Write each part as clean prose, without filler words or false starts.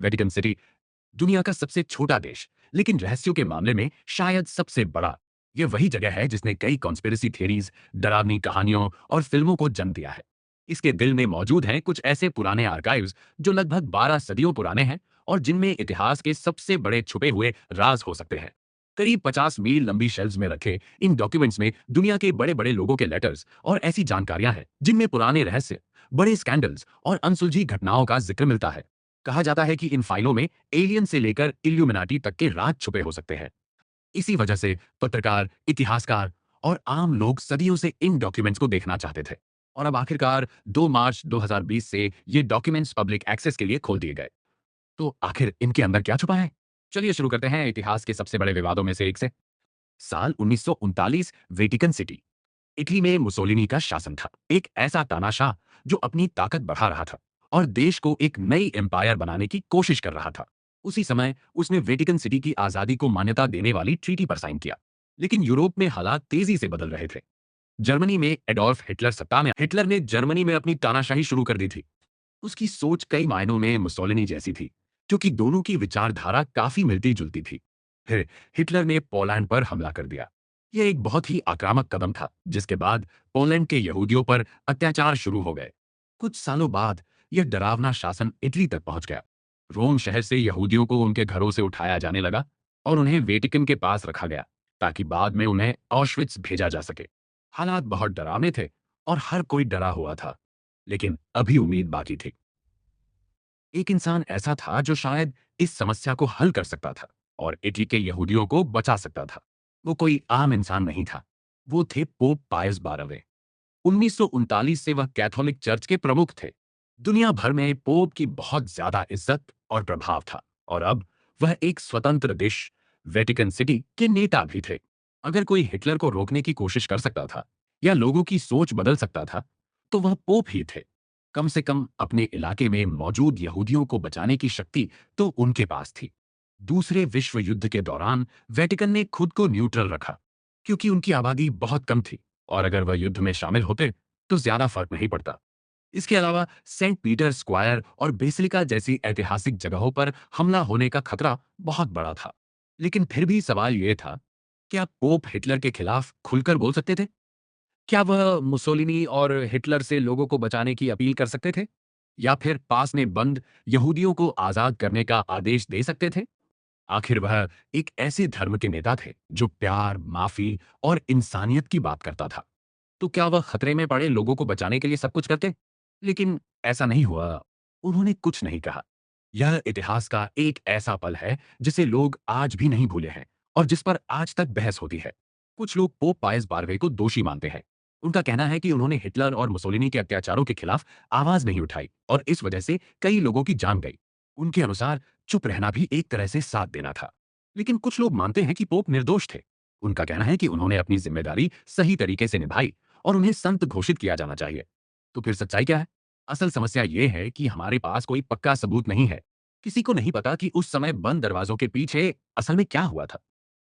Vatican city दुनिया का सबसे छोटा देश, लेकिन रहस्यों के मामले में शायद सबसे बड़ा। यह वही जगह है जिसने कई कॉन्स्पिरेसी थियरीज, डरावनी कहानियों और फिल्मों को जन्म दिया है। इसके दिल में मौजूद हैं कुछ ऐसे पुराने आर्काइव्स जो लगभग 12 सदियों पुराने हैं और जिनमें इतिहास के सबसे बड़े छुपे हुए राज हो सकते हैं। करीब 50 मील लंबी शेल्व्स में रखे इन डॉक्यूमेंट्स में दुनिया के बड़े बड़े लोगों के लेटर्स और ऐसी जानकारियां हैं जिनमें पुराने रहस्य, बड़े स्कैंडल्स और अनसुलझी घटनाओं का जिक्र मिलता है। कहा जाता है कि इन फाइलों में एलियन से लेकर इल्यूमिनाटी तक के राज छुपे हो सकते हैं। इसी वजह से पत्रकार, इतिहासकार और आम लोग सदियों से इन डॉक्यूमेंट्स को देखना चाहते थे। और अब आखिरकार 2 मार्च 2020 से ये डॉक्यूमेंट्स पब्लिक एक्सेस के लिए खोल दिए गए। तो आखिर इनके अंदर क्या छुपा है? चलिए शुरू करते हैं इतिहास के सबसे बड़े विवादों में से एक से। साल 1939, वेटिकन सिटी। इटली में मुसोलिनी का शासन था। एक ऐसा तानाशाह जो अपनी ताकत बढ़ा रहा था और देश को एक नई एम्पायर बनाने की कोशिश कर रहा था। उसी समय उसने वेटिकन सिटी की आजादी को मान्यता देने वाली ट्रीटी पर साइन किया। लेकिन यूरोप में हालात तेजी से बदल रहे थे। जर्मनी में एडोल्फ हिटलर सत्ता में। हिटलर ने जर्मनी में अपनी तानाशाही शुरू कर दी थी। उसकी सोच कई मायनों में मुसोलिनी जैसी थी, क्योंकि दोनों की विचारधारा काफी मिलती जुलती थी। फिर हिटलर ने पोलैंड पर हमला कर दिया। यह एक बहुत ही आक्रामक कदम था, जिसके बाद पोलैंड के यहूदियों पर अत्याचार शुरू हो गए। कुछ सालों बाद यह डरावना शासन इटली तक पहुंच गया। रोम शहर से यहूदियों को उनके घरों से उठाया जाने लगा और उन्हें वेटिकन के पास रखा गया, ताकि बाद में उन्हें ऑश्विट्ज भेजा जा सके। हालात बहुत डरावने थे और हर कोई डरा हुआ था। लेकिन अभी उम्मीद बाकी थी। एक इंसान ऐसा था जो शायद इस समस्या को हल कर सकता था और इटली के यहूदियों को बचा सकता था। वो कोई आम इंसान नहीं था। वो थे पोप पायस 12वें। 1939 से वह कैथोलिक चर्च के प्रमुख थे। दुनिया भर में पोप की बहुत ज्यादा इज्जत और प्रभाव था और अब वह एक स्वतंत्र देश, वेटिकन सिटी के नेता भी थे। अगर कोई हिटलर को रोकने की कोशिश कर सकता था या लोगों की सोच बदल सकता था, तो वह पोप ही थे। कम से कम अपने इलाके में मौजूद यहूदियों को बचाने की शक्ति तो उनके पास थी। दूसरे विश्व युद्ध के दौरान वेटिकन ने खुद को न्यूट्रल रखा, क्योंकि उनकी आबादी बहुत कम थी और अगर वह युद्ध में शामिल होते तो ज्यादा फर्क नहीं पड़ता। इसके अलावा सेंट पीटर स्क्वायर और बेसिलिका जैसी ऐतिहासिक जगहों पर हमला होने का खतरा बहुत बड़ा था। लेकिन फिर भी सवाल यह था, क्या पोप हिटलर के खिलाफ खुलकर बोल सकते थे? क्या वह मुसोलिनी और हिटलर से लोगों को बचाने की अपील कर सकते थे? या फिर पास में बंद यहूदियों को आजाद करने का आदेश दे सकते थे? आखिर वह एक ऐसे धर्म के नेता थे जो प्यार, माफी और इंसानियत की बात करता था। तो क्या वह खतरे में पड़े लोगों को बचाने के लिए सब कुछ करते? लेकिन ऐसा नहीं हुआ। उन्होंने कुछ नहीं कहा। यह इतिहास का एक ऐसा पल है जिसे लोग आज भी नहीं भूले हैं और जिस पर आज तक बहस होती है। कुछ लोग पोप पायस 12वें को दोषी मानते हैं। उनका कहना है कि उन्होंने हिटलर और मुसोलिनी के अत्याचारों के खिलाफ आवाज नहीं उठाई और इस वजह से कई लोगों की जान गई। उनके अनुसार चुप रहना भी एक तरह से साथ देना था। लेकिन कुछ लोग मानते हैं कि पोप निर्दोष थे। उनका कहना है कि उन्होंने अपनी जिम्मेदारी सही तरीके से निभाई और उन्हें संत घोषित किया जाना चाहिए। तो फिर सच्चाई क्या है? असल समस्या यह है कि हमारे पास कोई पक्का सबूत नहीं है। किसी को नहीं पता कि उस समय बंद दरवाजों के पीछे असल में क्या हुआ था।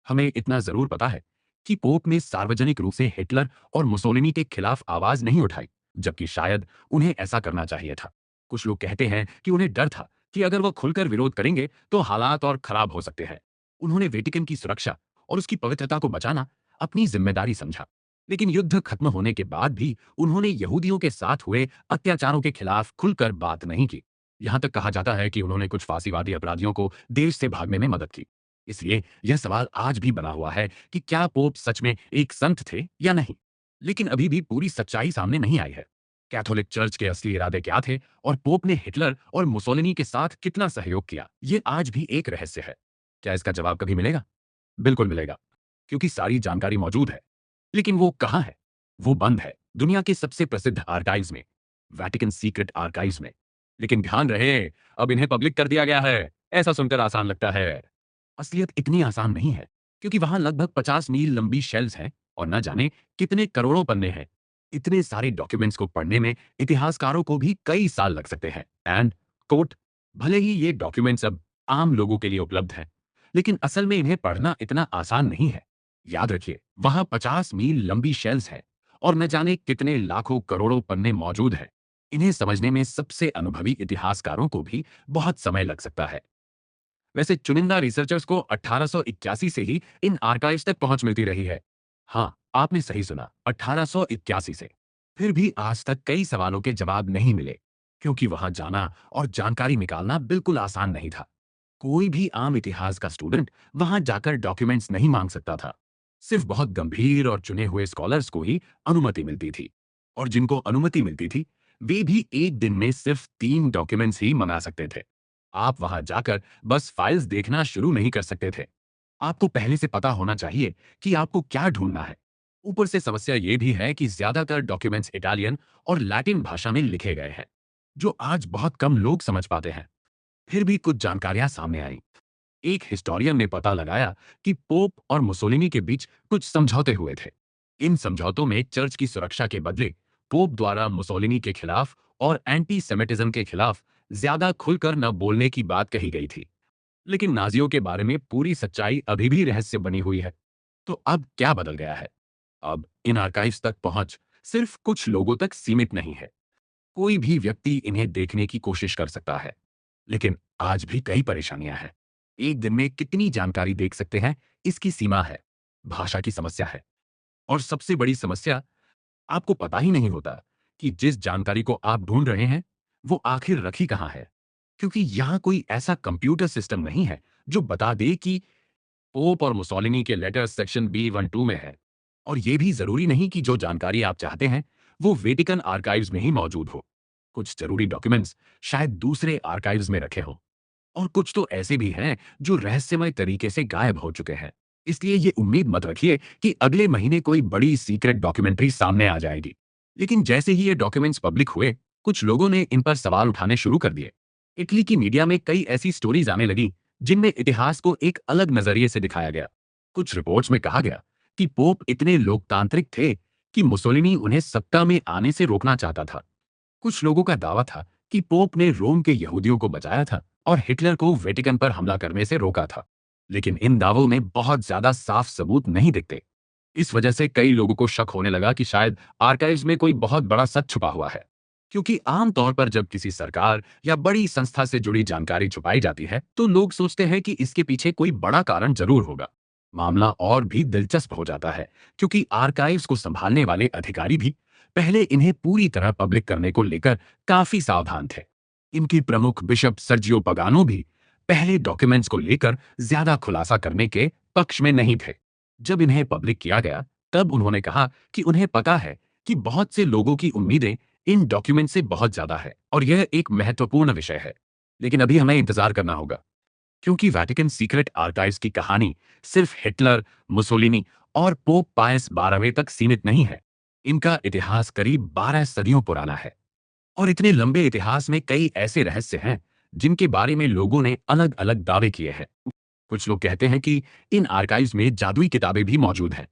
हमें इतना जरूर पता है कि पोप ने सार्वजनिक रूप से हिटलर और मुसोलिनी के खिलाफ आवाज नहीं उठाई, जबकि शायद उन्हें ऐसा करना चाहिए था। कुछ लोग कहते हैं कि उन्हें डर था कि अगर वो खुलकर विरोध करेंगे तो हालात और खराब हो सकते हैं। उन्होंने वेटिकन की सुरक्षा और उसकी पवित्रता को बचाना अपनी जिम्मेदारी समझा। लेकिन युद्ध खत्म होने के बाद भी उन्होंने यहूदियों के साथ हुए अत्याचारों के खिलाफ खुलकर बात नहीं की। यहां तक कहा जाता है कि उन्होंने कुछ फांसीवादी अपराधियों को देश से भागने में मदद की। इसलिए यह सवाल आज भी बना हुआ है कि क्या पोप सच में एक संत थे या नहीं। लेकिन अभी भी पूरी सच्चाई सामने नहीं आई है। कैथोलिक चर्च के असली इरादे क्या थे और पोप ने हिटलर और मुसोलिनी के साथ कितना सहयोग किया, ये आज भी एक रहस्य है। क्या इसका जवाब कभी मिलेगा? बिल्कुल मिलेगा, क्योंकि सारी जानकारी मौजूद है। लेकिन वो कहाँ है? वो बंद है दुनिया के सबसे प्रसिद्ध आर्काइव्स में, वैटिकन सीक्रेट आर्काइव्स में। लेकिन ध्यान रहे, अब इन्हें पब्लिक कर दिया गया है। ऐसा सुनकर आसान लगता है। असलियत इतनी आसान नहीं है, क्योंकि वहां लगभग 50 मील लंबी शेल्स हैं और न जाने कितने करोड़ों पन्ने हैं। इतने सारे डॉक्यूमेंट्स को पढ़ने में इतिहासकारों को भी कई साल लग सकते हैं। एंड कोट, भले ही ये डॉक्यूमेंट्स अब आम लोगों के लिए उपलब्ध हैं, लेकिन असल में इन्हें पढ़ना इतना आसान नहीं है। याद रखिए, वहां 50 मील लंबी शेल्स हैं और न जाने कितने लाखों करोड़ों पन्ने मौजूद हैं। इन्हें समझने में सबसे अनुभवी इतिहासकारों को भी बहुत समय लग सकता है। वैसे चुनिंदा रिसर्चर्स को 1881 से ही इन आर्काइव्स तक पहुंच मिलती रही है। हाँ, आपने सही सुना, 1881 से। फिर भी आज तक कई सवालों के जवाब नहीं मिले, क्योंकि वहां जाना और जानकारी निकालना बिल्कुल आसान नहीं था। कोई भी आम इतिहास का स्टूडेंट वहां जाकर डॉक्यूमेंट्स नहीं मांग सकता था। सिर्फ बहुत गंभीर और चुने हुए स्कॉलर्स को ही अनुमति मिलती थी। और जिनको अनुमति मिलती थी, वे भी एक दिन में सिर्फ 3 डॉक्यूमेंट्स ही मंगा सकते थे। आप वहां जाकर बस फाइल्स देखना शुरू नहीं कर सकते थे। आपको पहले से पता होना चाहिए कि आपको क्या ढूंढना है। ऊपर से समस्या यह भी है कि ज्यादातर डॉक्यूमेंट्स इटालियन और लैटिन भाषा में लिखे गए हैं, जो आज बहुत कम लोग समझ पाते हैं। फिर भी कुछ जानकारियां सामने आई। एक हिस्टोरियन ने पता लगाया कि पोप और मुसोलिनी के बीच कुछ समझौते हुए थे। इन समझौतों में चर्च की सुरक्षा के बदले पोप द्वारा मुसोलिनी के खिलाफ और एंटी सेमिटिज्म के खिलाफ ज्यादा खुलकर न बोलने की बात कही गई थी। लेकिन नाजियों के बारे में पूरी सच्चाई अभी भी रहस्य बनी हुई है। तो अब क्या बदल गया है? अब इन आर्काइव्स तक पहुंच सिर्फ कुछ लोगों तक सीमित नहीं है। कोई भी व्यक्ति इन्हें देखने की कोशिश कर सकता है। लेकिन आज भी कई परेशानियां हैं। एक दिन में कितनी जानकारी देख सकते हैं, इसकी सीमा है। भाषा की समस्या है। और सबसे बड़ी समस्या, आपको पता ही नहीं होता कि जिस जानकारी को आप ढूंढ रहे हैं, वो आखिर रखी कहां है। क्योंकि यहां कोई ऐसा कंप्यूटर सिस्टम नहीं है जो बता दे कि पोप और मुसोलिनी के लेटर्स सेक्शन B12 में है। और यह भी जरूरी नहीं कि जो जानकारी आप चाहते हैं वो वेटिकन आर्काइव्स में ही मौजूद हो। कुछ जरूरी डॉक्यूमेंट्स शायद दूसरे आर्काइव्स में रखे हों। और कुछ तो ऐसे भी हैं जो रहस्यमय तरीके से गायब हो चुके हैं। इसलिए ये उम्मीद मत रखिए कि अगले महीने कोई बड़ी सीक्रेट डॉक्यूमेंट्री सामने आ जाएगी। लेकिन जैसे ही ये डॉक्यूमेंट्स पब्लिक हुए, कुछ लोगों ने इन पर सवाल उठाने शुरू कर दिए। इटली की मीडिया में कई ऐसी स्टोरीज आने लगी जिनमें इतिहास को एक अलग नजरिए से दिखाया गया। कुछ रिपोर्ट्स में कहा गया कि पोप इतने लोकतांत्रिक थे कि मुसोलिनी उन्हें सत्ता में आने से रोकना चाहता था। कुछ लोगों का दावा था कि पोप ने रोम के यहूदियों को बचाया था और हिटलर को वेटिकन पर हमला करने से रोका था। लेकिन इन दावों में बहुत ज्यादा साफ सबूत नहीं दिखते। इस वजह से कई लोगों को शक होने लगा कि शायद आर्काइव्स में कोई बहुत बड़ा सच छुपा हुआ है। क्योंकि आमतौर पर जब किसी सरकार या बड़ी संस्था से जुड़ी जानकारी छुपाई जाती है, तो लोग सोचते हैं कि इसके पीछे कोई बड़ा कारण जरूर होगा। मामला और भी दिलचस्प हो जाता है, क्योंकि आर्काइव्स को संभालने वाले अधिकारी भी पहले इन्हें पूरी तरह पब्लिक करने को लेकर काफी सावधान थे। इनकी प्रमुख बिशप सर्जियो पगानो भी पहले डॉक्यूमेंट्स को लेकर ज्यादा खुलासा करने के पक्ष में नहीं थे। जब इन्हें पब्लिक किया गया, तब उन्होंने कहा कि उन्हें पता है कि बहुत से लोगों की उम्मीदें इन डॉक्यूमेंट से बहुत ज्यादा है और यह एक महत्वपूर्ण विषय है। लेकिन अभी हमें इंतजार करना होगा, क्योंकि वैटिकन सीक्रेट आर्काइव्स की कहानी सिर्फ हिटलर, मुसोलिनी और पोप पायस 12वें तक सीमित नहीं है। इनका इतिहास करीब 12 सदियों पुराना है। और इतने लंबे इतिहास में कई ऐसे रहस्य हैं जिनके बारे में लोगों ने अलग अलग दावे किए हैं। कुछ लोग कहते हैं कि इन आर्काइव्स में जादुई किताबें भी मौजूद हैं।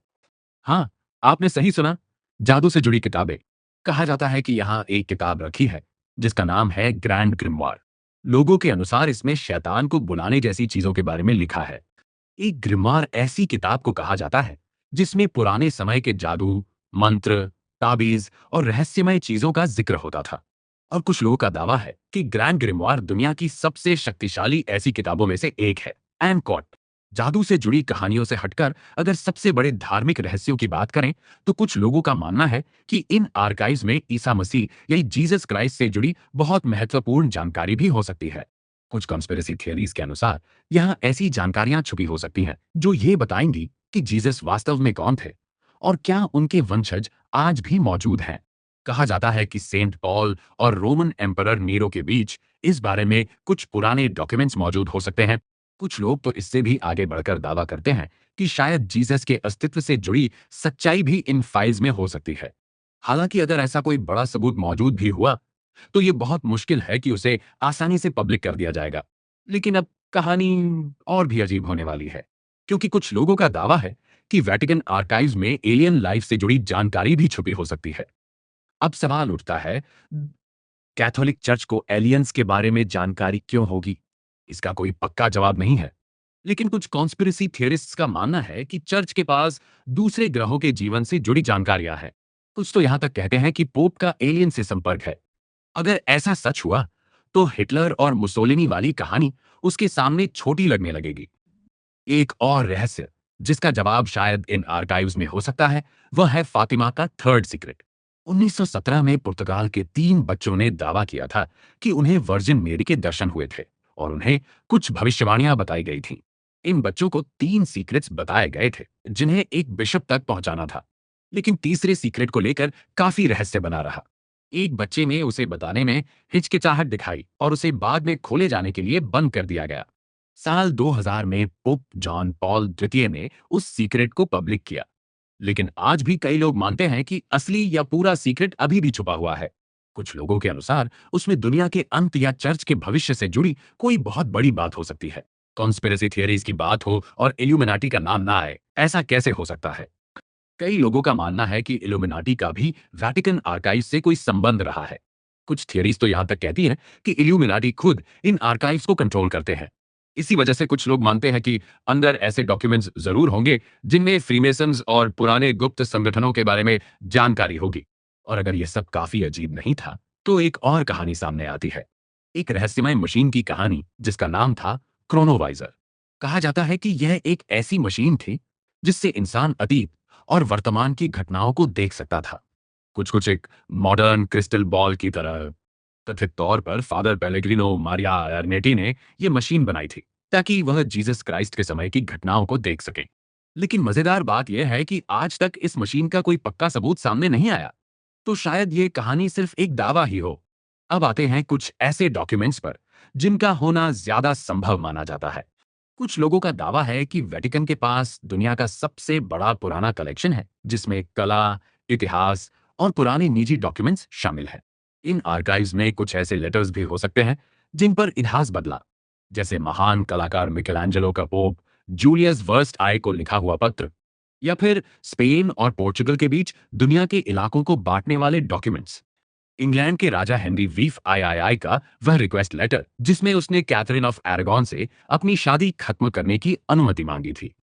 हाँ, आपने सही सुना, जादू से जुड़ी किताबें। कहा जाता है कि यहाँ एक किताब रखी है जिसका नाम है ग्रैंड ग्रिमवार। लोगों के अनुसार इसमें शैतान को बुलाने जैसी चीजों के बारे में लिखा है। एक ग्रिमवार ऐसी किताब को कहा जाता है जिसमें पुराने समय के जादू, मंत्र, ताबीज और रहस्यमय चीजों का जिक्र होता था। और कुछ लोगों का दावा है कि ग्रैंड ग्रिमवार दुनिया की सबसे शक्तिशाली ऐसी किताबों में से एक है। एनकॉट। जादू से जुड़ी कहानियों से हटकर अगर सबसे बड़े धार्मिक रहस्यों की बात करें, तो कुछ लोगों का मानना है कि इन आर्काइव्स में ईसा मसीह या जीसस क्राइस्ट से जुड़ी बहुत महत्वपूर्ण जानकारी भी हो सकती है। कुछ कॉन्स्पिरेसी थियरीज के अनुसार यहाँ ऐसी जानकारियां छुपी हो सकती हैं जो ये बताएंगी कि जीसस वास्तव में कौन थे और क्या उनके वंशज आज भी मौजूद हैं। कहा जाता है कि सेंट पॉल और रोमन एम्परर नीरो के बीच इस बारे में कुछ पुराने डॉक्यूमेंट्स मौजूद हो सकते हैं। कुछ लोग तो इससे भी आगे बढ़कर दावा करते हैं कि शायद जीसस के अस्तित्व से जुड़ी सच्चाई भी इन फाइल्स में हो सकती है। हालांकि अगर ऐसा कोई बड़ा सबूत मौजूद भी हुआ, तो ये बहुत मुश्किल है कि उसे आसानी से पब्लिक कर दिया जाएगा। लेकिन अब कहानी और भी अजीब होने वाली है, क्योंकि कुछ लोगों का दावा है कि वेटिकन आर्काइव्स में एलियन लाइफ से जुड़ी जानकारी भी छुपी हो सकती है। अब सवाल उठता है, कैथोलिक चर्च को एलियंस के बारे में जानकारी क्यों होगी? इसका कोई पक्का जवाब नहीं है। लेकिन कुछ कॉन्स्पिरेसी थियरिस्ट्स का मानना है कि चर्च के पास दूसरे ग्रहों के जीवन से जुड़ी जानकारियां हैं। कुछ तो यहां तक कहते हैं कि पोप का एलियन से संपर्क है। अगर ऐसा सच हुआ, तो हिटलर और मुसोलिनी वाली कहानी उसके सामने छोटी लगने लगेगी। एक और रहस्य जिसका जवाब शायद इन आर्काइव्स में हो सकता है, वह है फातिमा का थर्ड सीक्रेट। 1917 में पुर्तगाल के 3 बच्चों ने दावा किया था कि उन्हें वर्जिन मेरी के दर्शन हुए थे और उन्हें कुछ भविष्यवाणियां बताई गई थीं। इन बच्चों को 3 सीक्रेट्स बताए गए थे जिन्हें एक बिशप तक पहुंचाना था, लेकिन तीसरे सीक्रेट को लेकर काफी रहस्य बना रहा। एक बच्चे ने उसे बताने में हिचकिचाहट दिखाई और उसे बाद में खोले जाने के लिए बंद कर दिया गया। साल 2000 में पोप जॉन पॉल द्वितीय ने उस सीक्रेट को पब्लिक किया, लेकिन आज भी कई लोग मानते हैं कि असली या पूरा सीक्रेट अभी भी छुपा हुआ है। कुछ लोगों के अनुसार उसमें दुनिया के अंत या चर्च के भविष्य से जुड़ी कोई बहुत बड़ी बात हो सकती है। कॉन्स्पिरेसी थियरीज की बात हो और इल्यूमिनाटी का नाम ना आए, ऐसा कैसे हो सकता है? कई लोगों का मानना है कि इल्यूमिनाटी का भी वैटिकन आर्काइव से कोई संबंध रहा है। कुछ थियरीज तो यहां तक कहती हैं कि इल्यूमिनाटी खुद इन आर्काइव्स को कंट्रोल करते हैं। इसी वजह से कुछ लोग मानते हैं कि अंदर ऐसे डॉक्यूमेंट्स जरूर होंगे जिनमें फ्रीमेसन्स और पुराने गुप्त संगठनों के बारे में जानकारी होगी। और अगर यह सब काफी अजीब नहीं था, तो एक और कहानी सामने आती है। एक रहस्यमय मशीन की कहानी जिसका नाम था क्रोनोवाइजर। कहा जाता है कि यह एक ऐसी मशीन थी जिससे इंसान अतीत और वर्तमान की घटनाओं को देख सकता था, कुछ कुछ एक मॉडर्न क्रिस्टल बॉल की तरह। कथित तौर पर फादर पेलेग्रिनो मारिया अर्नेटी ने यह मशीन बनाई थी ताकि वह जीसस क्राइस्ट के समय की घटनाओं को देख सके। लेकिन मजेदार बात यह है कि आज तक इस मशीन का कोई पक्का सबूत सामने नहीं आया, तो शायद ये कहानी सिर्फ एक दावा ही हो। अब आते हैं कुछ ऐसे डॉक्यूमेंट्स पर जिनका होना ज्यादा संभव माना जाता है। कुछ लोगों का दावा है कि वेटिकन के पास दुनिया का सबसे बड़ा पुराना कलेक्शन है जिसमें कला, इतिहास और पुराने निजी डॉक्यूमेंट्स शामिल हैं। इन आर्काइव्स में कुछ ऐसे लेटर्स भी हो सकते हैं जिन पर इतिहास बदला, जैसे महान कलाकार मिकेलांजेलो का पोप जूलियस वर्स्ट आई को लिखा हुआ पत्र, या फिर स्पेन और पोर्चुगल के बीच दुनिया के इलाकों को बांटने वाले डॉक्यूमेंट्स। इंग्लैंड के राजा हेनरी वीफ आई का वह रिक्वेस्ट लेटर जिसमें उसने कैथरीन ऑफ एरागॉन से अपनी शादी खत्म करने की अनुमति मांगी थी।